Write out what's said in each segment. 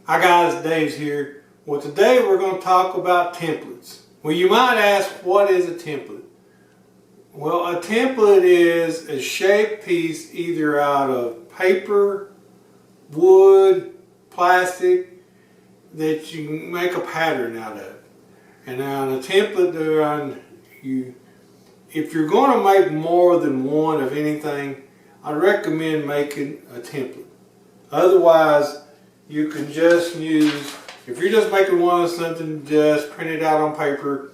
Hi guys, Dave's here. Well, today we're going to talk about templates. Well, you might ask, what is a template? Well, a template is a shaped piece either out of paper, wood, plastic that you can make a pattern out of. And on a template, if you're going to make more than one of anything, I recommend making a template. Otherwise, you can just use, if you're just making one of something, just print it out on paper,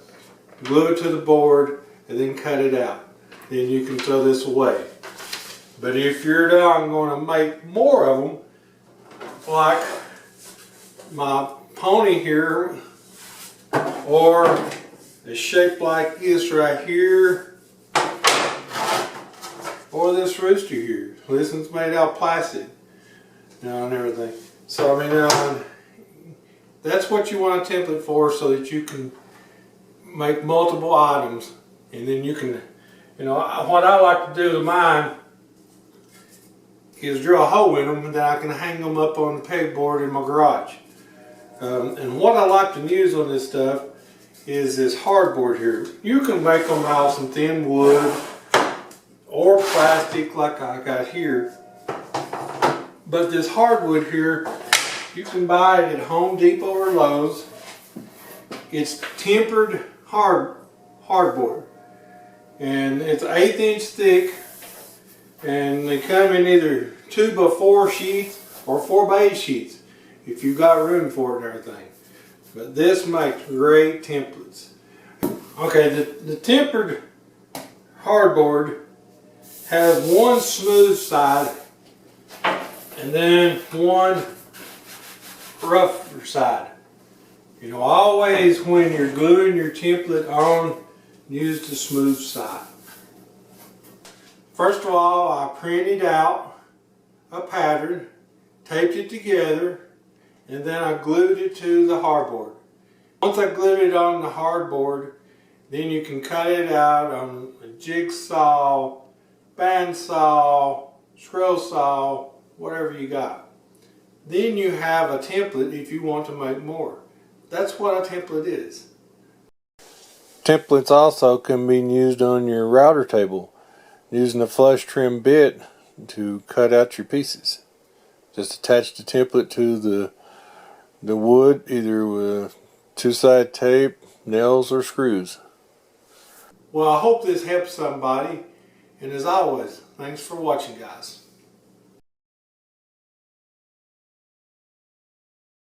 glue it to the board, and then cut it out. Then you can throw this away. But if you're going to make more of them, like my pony here, or a shape like this right here, or this rooster here. This one's made out of plastic now and everything. So I mean, that's what you want a template for, so that you can make multiple items, and then you can, what I like to do to mine is drill a hole in them, and then I can hang them up on the pegboard in my garage. And what I like to use on this stuff is this hardboard here. You can make them out of some thin wood or plastic like I got here. But this hardwood here, you can buy it at Home Depot or Lowe's. It's tempered hardboard. And it's 1/8 inch thick. And they come in either 2x4 sheets or 4x8 sheets, if you've got room for it and everything. But this makes great templates. Okay, the tempered hardboard has one smooth side and then one rougher side. Always when you're gluing your template on, use the smooth side. First of all, I printed out a pattern, taped it together, and then I glued it to the hardboard. Once I glued it on the hardboard, then you can cut it out on a jigsaw, bandsaw, scroll saw, whatever you got. Then you have a template if you want to make more. That's what a template is. Templates also can be used on your router table, using a flush trim bit to cut out your pieces. Just attach the template to the wood, either with two-side tape, nails, or screws. Well, I hope this helps somebody, and as always, thanks for watching, guys.